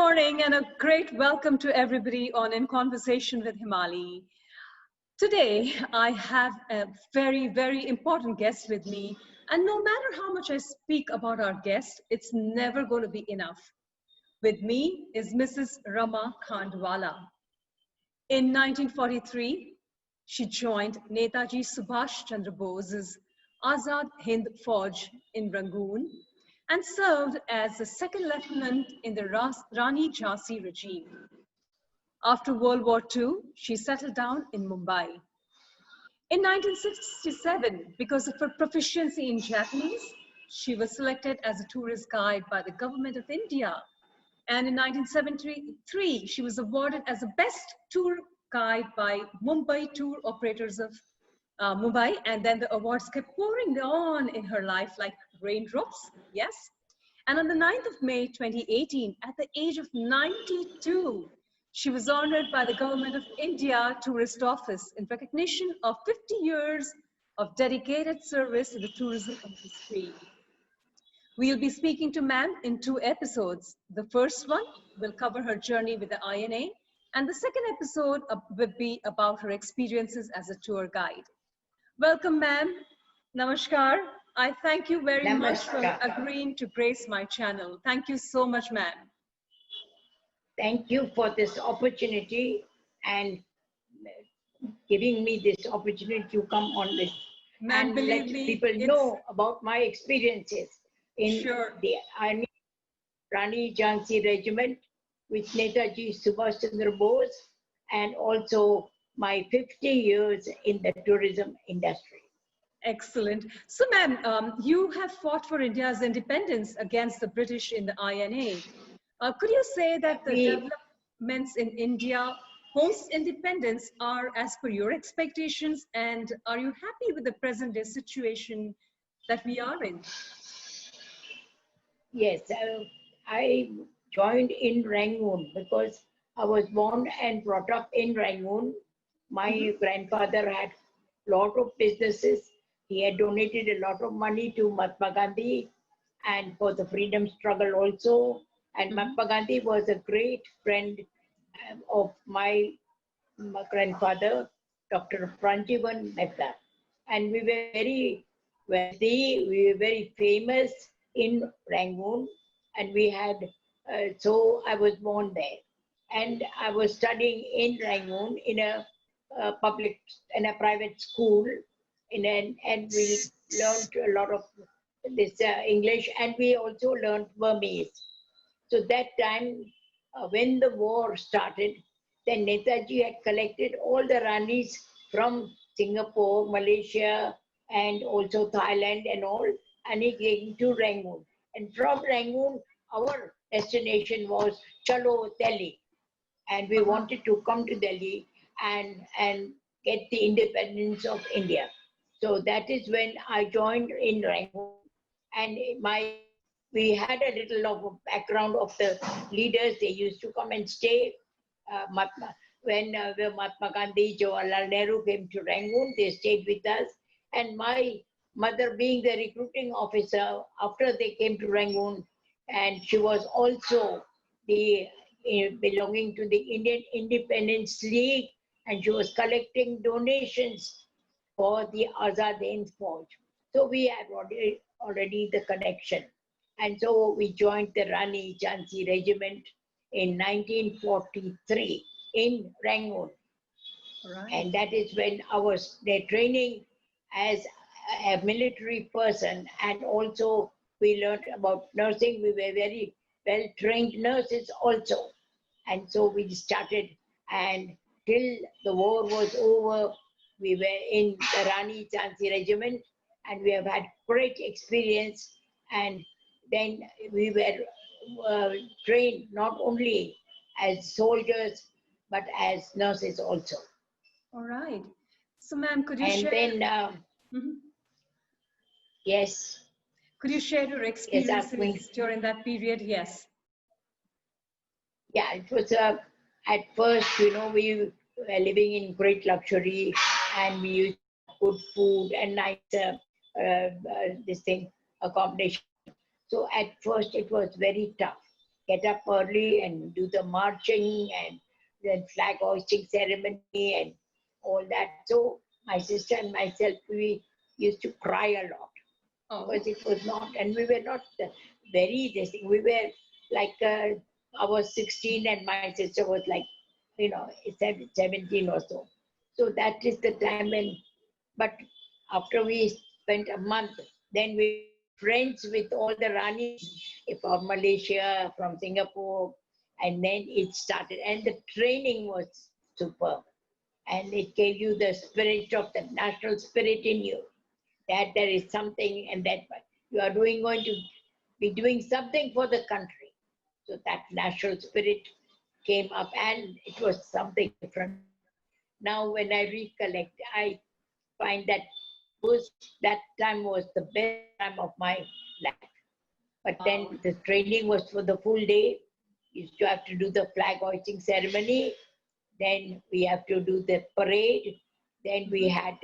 morning and a great welcome to everybody on In Conversation with Hemali. Today, I have a very important guest with me. And no matter how much I speak about our guest, it's never going to be enough. With me is Mrs. Rama Khandwala. In 1943, she joined Netaji Subhash Chandra Bose's Azad Hind Fauj in Rangoon and served as the second lieutenant in the Rani of Jhansi regime. After World War II, she settled down in Mumbai. In 1967, because of her proficiency in Japanese, she was selected as a tourist guide by the Government of India. And in 1973, she was awarded as the best tour guide by Mumbai Tour Operators of Mumbai. And then the awards kept pouring on in her life like raindrops, yes. And on the 9th of May 2018, at the age of 92, she was honored by the Government of India Tourist Office in recognition of 50 years of dedicated service to the tourism industry. We'll be speaking to ma'am in 2 episodes. The first one will cover her journey with the INA, and the second episode will be about her experiences as a tour guide. Welcome, ma'am. Namaskar. I thank you very much for agreeing to grace my channel. Thank you so much, ma'am. Thank you for this opportunity and giving me this opportunity to come on this and let people know about my experiences in the Rani of Jhansi Regiment with Netajis Subhash Chandra Bose, and also my 50 years in the tourism industry. Excellent. So, ma'am, you have fought for India's independence against the British in the INA. Could you say that the developments in India post-independence are as per your expectations, and are you happy with the present-day situation that we are in? Yes, I joined in Rangoon because I was born and brought up in Rangoon. My grandfather had a lot of businesses. He had donated a lot of money to Mahatma Gandhi and for the freedom struggle also. And Mahatma Gandhi was a great friend of my grandfather, Dr. Pranjivan Mehta. And we were very wealthy, we were very famous in Rangoon, and we had, so I was born there. And I was studying in Rangoon in a private school, and we learned a lot of this English, and we also learned Burmese. So that time, when the war started, then Netaji had collected all the Ranis from Singapore, Malaysia, and also Thailand and all, and he came to Rangoon. And from Rangoon, our destination was Chalo, Delhi. And we wanted to come to Delhi and get the independence of India. So that is when I joined in Rangoon. And we had a little of a background of the leaders. They used to come and stay. When Mahatma Gandhi, Jawaharlal Nehru came to Rangoon, they stayed with us. And my mother being the recruiting officer, after they came to Rangoon, and she was also belonging to the Indian Independence League, and she was collecting donations for the Azad Hind Fauj. So we had already the connection. And so we joined the Rani of Jhansi Regiment in 1943 in Rangoon. Right. And that is when I was there training as a military person, and also we learned about nursing. We were very well-trained nurses also. And so we started, and till the war was over, we were in the Rani of Jhansi Regiment, and we have had great experience. And then we were trained not only as soldiers, but as nurses also. All right. So, ma'am, could you share? And then, yes. Could you share your experiences during that period? Yes. Yeah, it was at first, we were living in great luxury, and we used good food and nice accommodation. So at first it was very tough. get up early and do the marching and then flag hoisting ceremony and all that. So my sister and myself, we used to cry a lot because it was not, and we were not very this thing. We were like, I was 16 and my sister was like, 17 or so. So that is the time when, but after we spent a month, then we friends with all the Ranis from Malaysia, from Singapore, and then it started. And the training was superb. And it gave you the spirit of the national spirit in you, that there is something and that you are going to be doing something for the country. So that national spirit came up and it was something different. Now when I recollect, I find that that time was the best time of my life. But then the training was for the full day. You used to have to do the flag hoisting ceremony. Then we have to do the parade. Then we had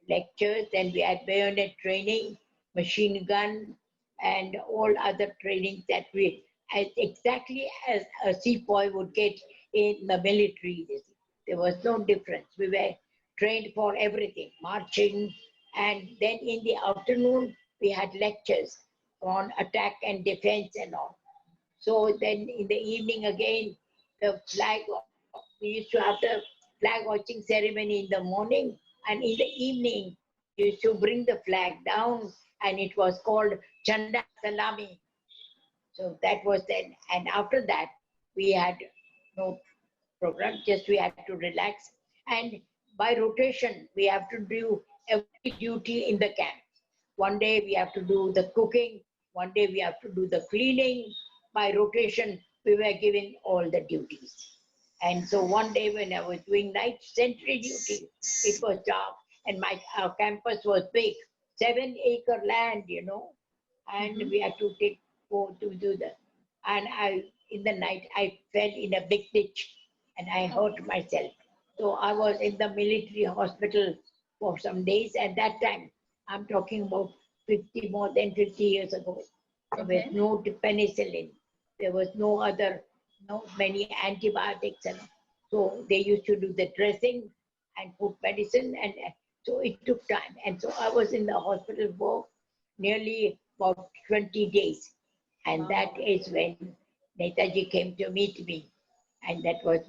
lectures. Then we had bayonet training, machine gun, and all other trainings that we, as exactly as a sepoy would get in the military. There was no difference. We were trained for everything, marching, and then in the afternoon we had lectures on attack and defense and all. So then in the evening again, the flag, we used to have the flag hoisting ceremony in the morning, and in the evening we used to bring the flag down, and it was called Chanda Salami. So that was then, and after that we had no program, just we had to relax. And by rotation, we have to do every duty in the camp. One day we have to do the cooking, one day we have to do the cleaning. By rotation, we were given all the duties. And so one day when I was doing night sentry duty, it was dark and our campus was big, 7-acre land, and we had to go to do that. And in the night, I fell in a big ditch and I hurt myself. So I was in the military hospital for some days. At that time, I'm talking about more than 50 years ago. There was no penicillin. There was no other, many antibiotics. And so they used to do the dressing and put medicine. And so it took time. And so I was in the hospital for nearly about 20 days. And that is when Netaji came to meet me. And that was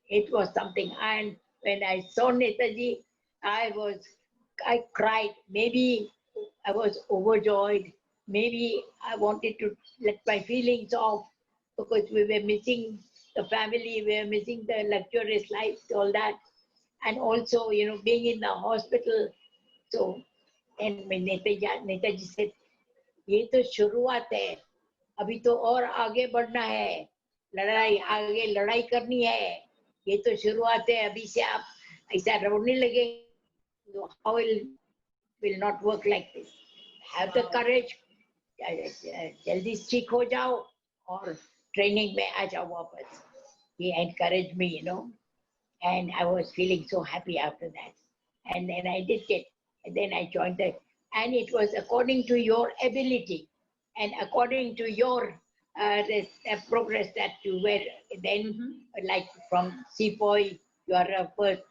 it was something. And when I saw Netaji, I cried. Maybe I was overjoyed. Maybe I wanted to let my feelings off because we were missing the family, we were missing the luxurious life, all that. And also, being in the hospital. So, and when Netaji said, ये तो शुरुआत है, अभी तो और आगे बढ़ना है, आगे लड़ाई करनी है, ये तो शुरुआत है, अभी से आप ऐसा रोने लगे, तो how will not work like this. Have the courage, जल्दी ठीक हो जाओ और ट्रेनिंग में आ जाओ वापस. He encouraged me, and I was feeling so happy after that. And then I did it, and then I joined and it was according to your ability and according to your progress that you were then, like from sepoy, you are a first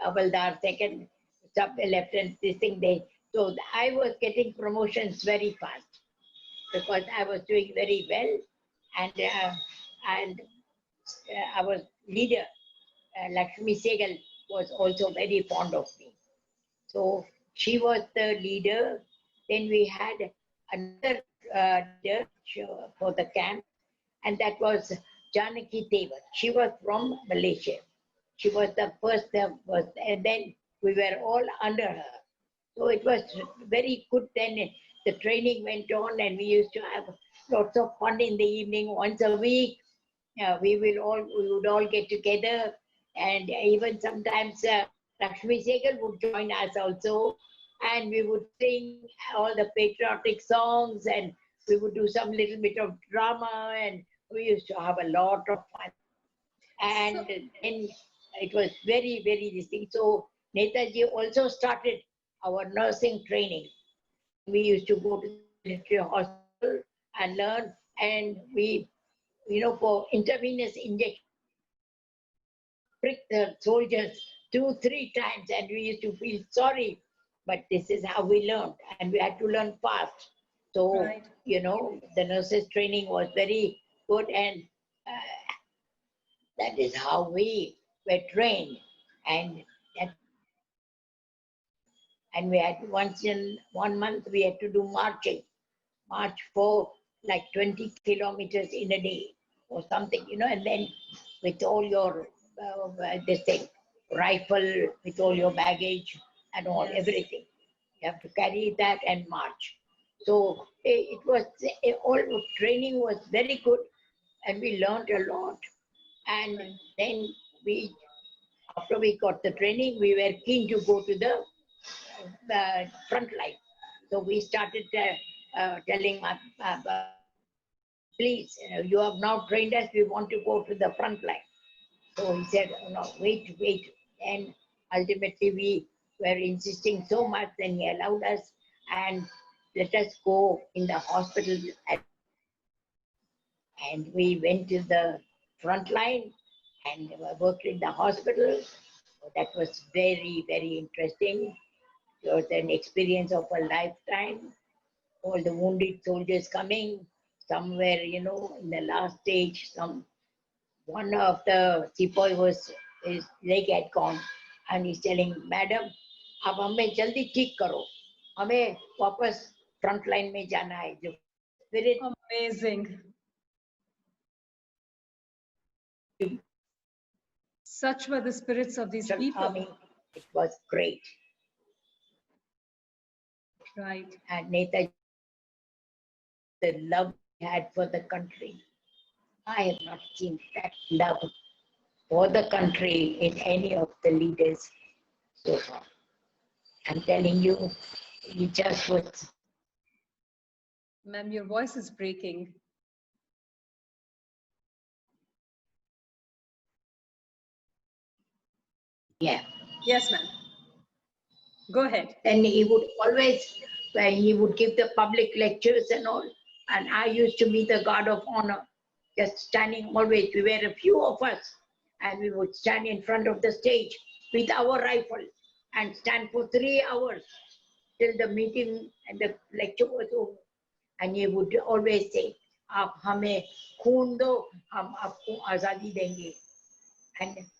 havaldar, second sub lieutenant, this thing they. So I was getting promotions very fast because I was doing very well, and I was leader. Lakshmi Segal was also very fond of me. So she was the leader. Then we had another leader for the camp, and that was Janaki Tevat. She was from Malaysia. She was the first, and then we were all under her. So it was very good. Then the training went on, and we used to have lots of fun in the evening. Once a week, we would all get together, and even sometimes Lakshmi Segal would join us also, and we would sing all the patriotic songs, and we would do some little bit of drama, and we used to have a lot of fun. And then it was very, very distinct. So Netaji also started our nursing training. We used to go to the military hospital and learn and we, for intravenous injection, prick the soldiers 2-3 times, and we used to feel sorry. But this is how we learned, and we had to learn fast. So, Right. the nurses' training was very good, and that is how we were trained. And and we had once in 1 month we had to do march for like 20 kilometers in a day or something, and then with all your this thing, rifle, with all your baggage and all, Yes. everything. You have to carry that and march. So it was all training was very good, and we learned a lot. And Right. then after we got the training, we were keen to go to the front line. So we started telling my please, you have now trained us, we want to go to the front line. So he said, oh, no, wait. And ultimately we were insisting so much, then he allowed us and let us go in the hospital. And we went to the front line and worked in the hospital. So that was very, very interesting. It was an experience of a lifetime. All the wounded soldiers coming, somewhere, in the last stage, one of the sepoy his leg had gone, and he's telling, Madam, अब हमें जल्दी ठीक करो, हमें वापस front line में जाना है. जो spirit Amazing. Such were the spirits of these people. army, it was great. Right. And Netaji, the love he had for the country, I have not seen that love for the country in any of the leaders so far. I'm telling you, he just was. Ma'am, your voice is breaking. Yeah. Yes, ma'am. Go ahead. And he would always, when he would give the public lectures and all, and I used to be the guard of honor, just standing always. We were a few of us, and we would stand in front of the stage with our rifle and stand for 3 hours till the meeting and the lecture was over. And he would always say, "आप हमें खून दो, हम आपको आजादी देंगे."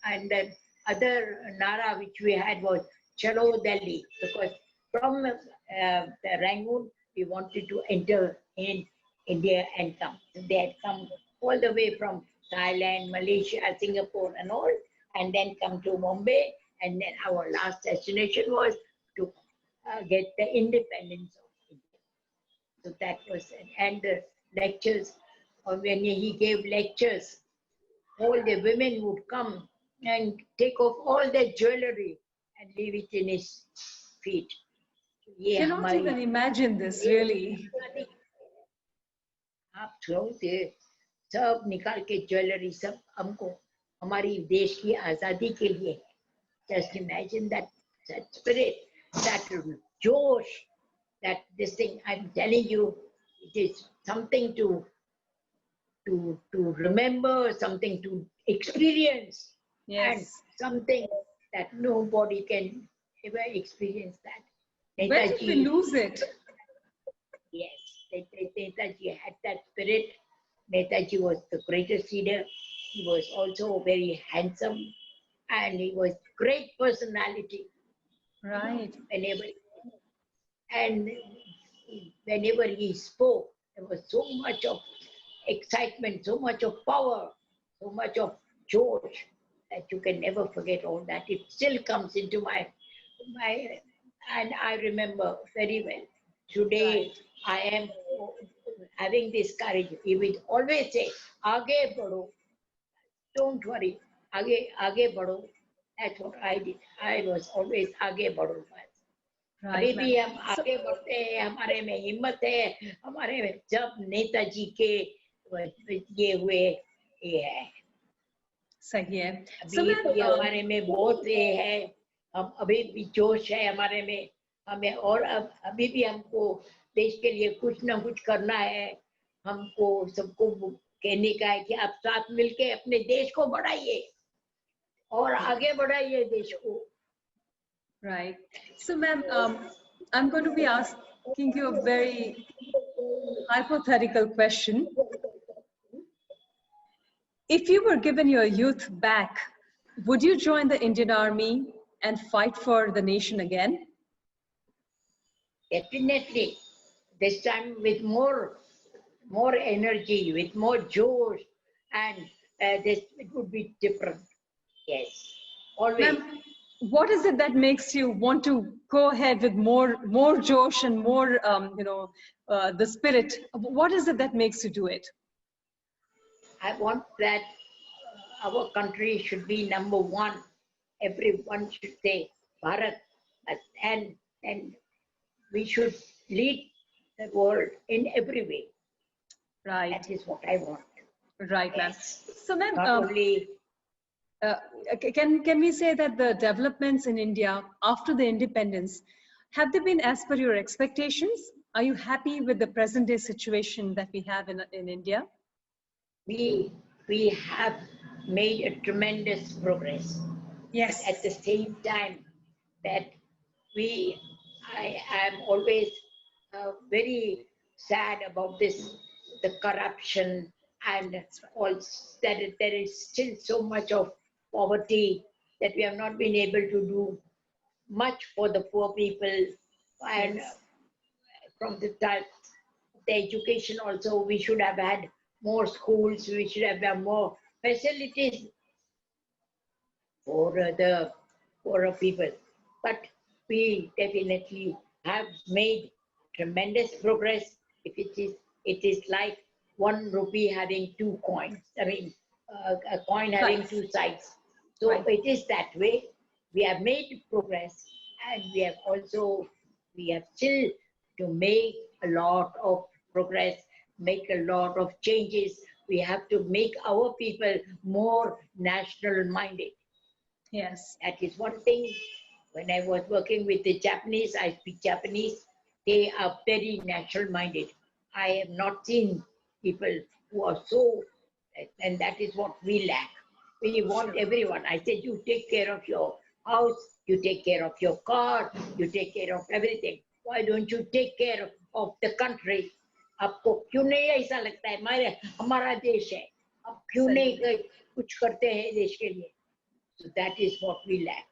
And the other nara which we had was Chalo Delhi, because from the Rangoon we wanted to enter in India and come. They had come all the way from Thailand, Malaysia, Singapore and all, and then come to Mumbai, and then our last destination was to get the independence of India. So that was it. And the lectures, or when he gave lectures, all the women would come and take off all their jewelry and leave it in his feet. Cannot even imagine this, really. आप छोड़ते सब निकाल के jewellery सब हमको हमारी देश की आजादी के लिए. Just imagine that spirit, that josh, that this thing. I'm telling you, it is something to remember, something to experience. Yes. And something that nobody can ever experience that. Where did we lose it? Yes, Netaji had that spirit. Netaji was the greatest leader. He was also very handsome, and he was great personality. Right. Whenever he spoke, there was so much of excitement, so much of power, so much of joy that you can never forget all that. It still comes into my, and I remember very well. Today, Right. I am having this courage. He would always say, "Aage badho, don't worry, aage badho." That's what I did. I was always aage badho. अभी Right, भी ma'am. हम आगे बढ़ते हैं, हमारे में हिम्मत है, हमारे में जब नेताजी के ये हुए ये है, सही है. अभी भी हमारे में बहुत ये है, हम अभी भी जोश है हमारे में, हमें और अभी भी हमको देश के लिए कुछ ना कुछ करना है, हमको सबको कहने का है कि आप साथ मिलके अपने देश को बढ़ाइए और आगे बढ़ाइए देश को. Right. So, ma'am, I'm going to be asking you a very hypothetical question. If you were given your youth back, would you join the Indian Army and fight for the nation again? Definitely, this time with more energy, with more josh, and this it would be different. Yes, always. Ma'am, what is it that makes you want to go ahead with more josh and more, the spirit? What is it that makes you do it? I want that our country should be number one. Everyone should say Bharat, and we should lead the world in every way. Right. That is what I want. Right, ma'am. Yes. So, ma'am, Not only. Can we say that the developments in India after the independence, have they been as per your expectations? Are you happy with the present day situation that we have in India? We have made a tremendous progress. Yes. But at the same time, that I am always very sad about this, the corruption and all that. There is still so much of poverty that we have not been able to do much for the poor people. And Yes. from the type, the education also, we should have had more schools, we should have had more facilities for the poorer people. But we definitely have made tremendous progress. If it is like 1 rupee having 2 coins. I mean, a coin having 2 sides. So Right. it is that way. We have made progress, and we have still to make a lot of progress, make a lot of changes. We have to make our people more national minded. Yes. That is one thing. When I was working with the Japanese, I speak Japanese, they are very national minded. I have not seen people who are so, and that is what we lack. We want everyone. I said, you take care of your house, you take care of your car, you take care of everything. Why don't you take care of the country? आपको क्यों नहीं ऐसा लगता है हमारा देश है, आप क्यों नहीं कुछ करते हैं देश के लिए? So that is what we lack.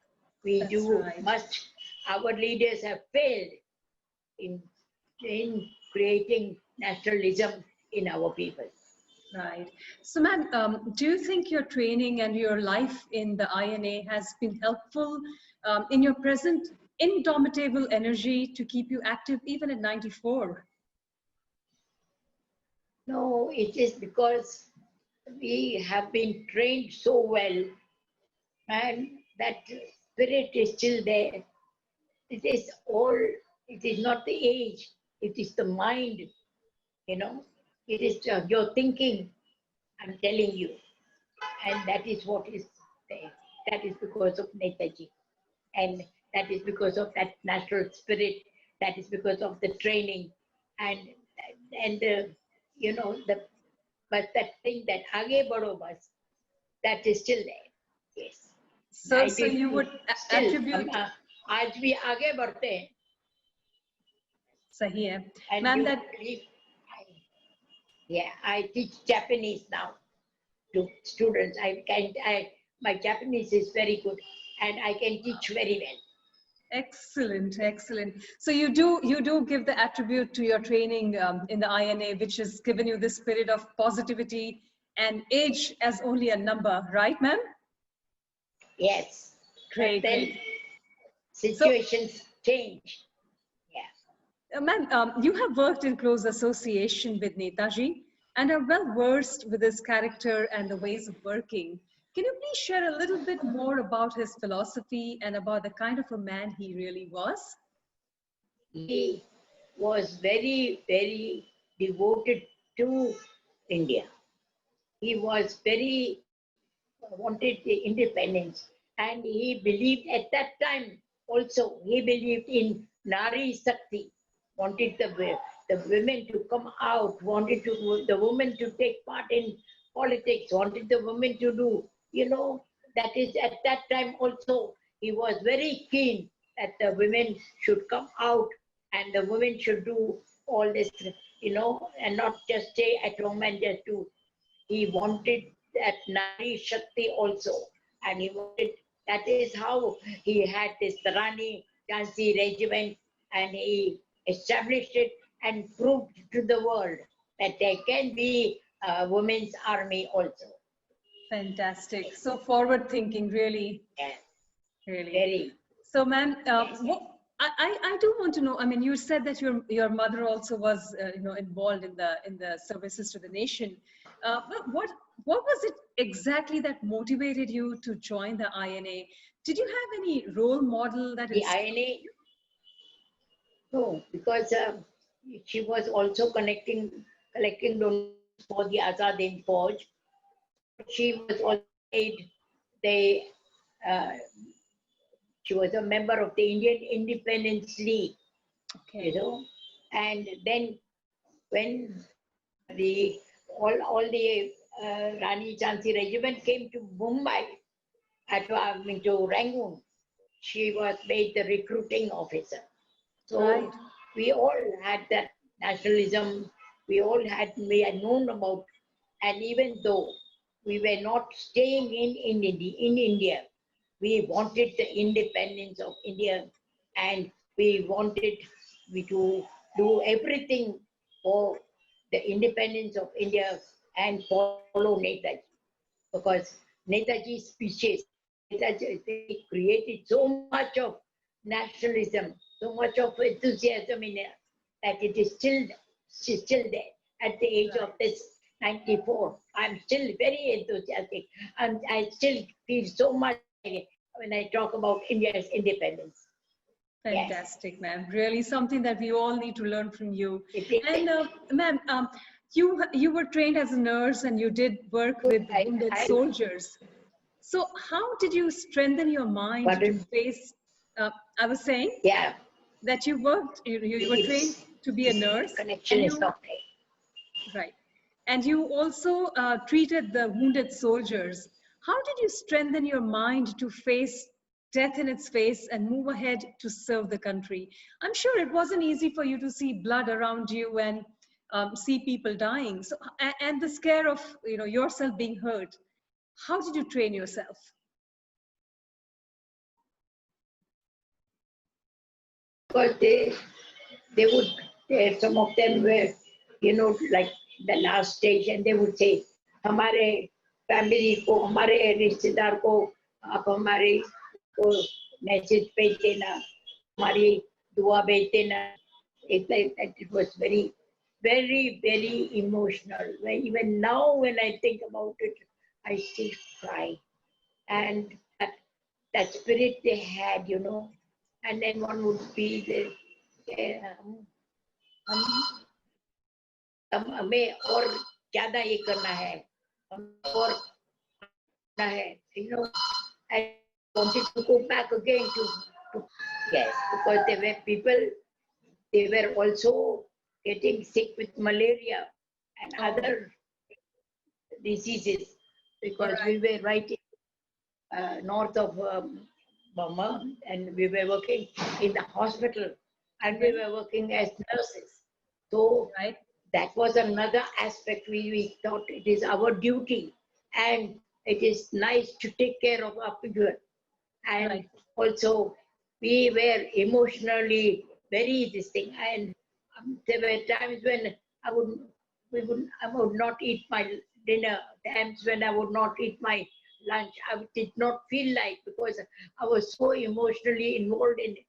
Our leaders have failed in creating nationalism in our people. Right. So, ma'am, do you think your training and your life in the INA has been helpful in your present indomitable energy to keep you active even at 94? No, it is because we have been trained so well, and that spirit is still there. It is not the age, it is the mind, it is your thinking, I'm telling you. And that is what is there. That is because of Netaji. And that is because of that natural spirit. That is because of the training. But that thing that Aage Bado was, that is still there. Yes. So you would attribute. आज भी आगे बढ़ते हैं. सही है. Ma'am, I teach Japanese now to students. My Japanese is very good, and I can teach very well. Excellent, excellent. So you do give the attribute to your training in the INA, which has given you this spirit of positivity and age as only a number, right, ma'am? Yes. Great, great. Situations change. Yeah. Ma'am, you have worked in close association with Netaji and are well versed with his character and the ways of working. Can you please share a little bit more about his philosophy and about the kind of a man he really was? He was very, very devoted to India. He was very wanted the independence, and he believed at that time also, he believed in Nari Sakti, wanted the women to come out, wanted the women to take part in politics, wanted the women to do, that is at that time also, he was very keen that the women should come out and the women should do all this, and not just stay at home and just do. He wanted that Nari Shakti also. And he wanted, that is how he had this Rani Jhansi Regiment, and he established it and proved to the world that there can be a women's army also. Fantastic. So forward thinking, really. Yes, Really. very. So, ma'am, I do want to know. I mean, you said that your mother also was, involved in the services to the nation. But what was it exactly that motivated you to join the INA? Did you have any role model that The INA, no, because she was also collecting donations for the Azad Hind Fauj. She was also made the uh, she was a member of the Indian Independence League, Okay. and then when the all the Rani Jhansi Regiment came to Mumbai, to Rangoon, she was made the recruiting officer. So Right. we all had that nationalism. We had known about, and even though we were not staying in India, we wanted the independence of India, and we wanted to do everything for the independence of India and follow Netaji, because Netaji's speeches, they created so much of nationalism, so much of enthusiasm in it, that it is still there. At the age of this 94, I'm still very enthusiastic, and I still feel so much when I talk about India's independence. Fantastic, ma'am. Really something that we all need to learn from you. Yes. And ma'am, you were trained as a nurse and you did work with wounded soldiers. So how did you strengthen your mind to face? I was saying that you worked, you were trained to be a nurse. Connection is not there. Right. And you also treated the wounded soldiers. How did you strengthen your mind to face death in its face and move ahead to serve the country? I'm sure it wasn't easy for you to see blood around you and see people dying. So, and the scare of yourself being hurt. How did you train yourself? Because they would, some of them were, like the last stage, and they would say, हमारे family को, हमारे रिश्तेदार को आप हमारे को message भेज देना, हमारी दुआ भेज देना. It was very, very, very emotional. Even now, when I think about it, I still cry. And that spirit they had, and then one would be हमें और ज़्यादा ये करना है, और करना है, I wanted to go back again to yes, because there were people, they were also getting sick with malaria and other diseases, because we were right in north of Burma, and we were working in the hospital, and we were working as nurses. So that was another aspect. We thought it is our duty, and it is nice to take care of our people. And also, we were emotionally very this thing. And there were times when I would not eat my dinner. Times when I would not eat my lunch. I did not feel like, because I was so emotionally involved in it,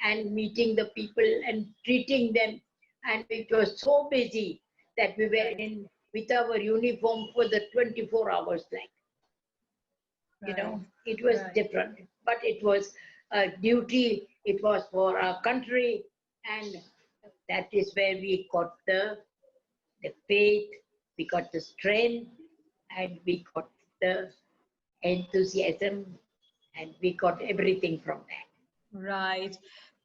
and meeting the people and treating them, and it was so busy that we were in with our uniform for the 24 hours, like it was different, but it was a duty. It was for our country, and that is where we got the faith, we got the strength, and we got the enthusiasm, and we got everything from that. Right.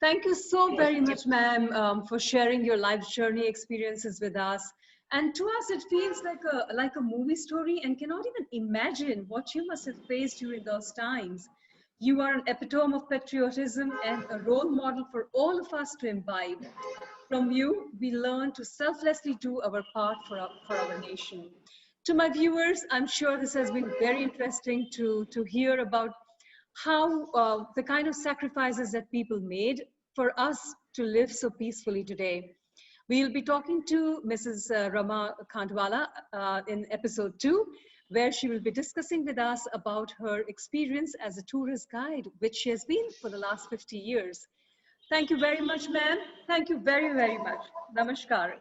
Thank you so Yes. very much, ma'am, for sharing your life journey experiences with us. And to us, it feels like a movie story, and cannot even imagine what you must have faced during those times. You are an epitome of patriotism and a role model for all of us to imbibe. From you, we learn to selflessly do our part for our nation. To my viewers, I'm sure this has been very interesting to hear about how the kind of sacrifices that people made for us to live so peacefully today. We'll be talking to Mrs. Rama Khandwala in episode 2, where she will be discussing with us about her experience as a tourist guide, which she has been for the last 50 years. Thank you very much, ma'am. Thank you very, very much. Namaskar.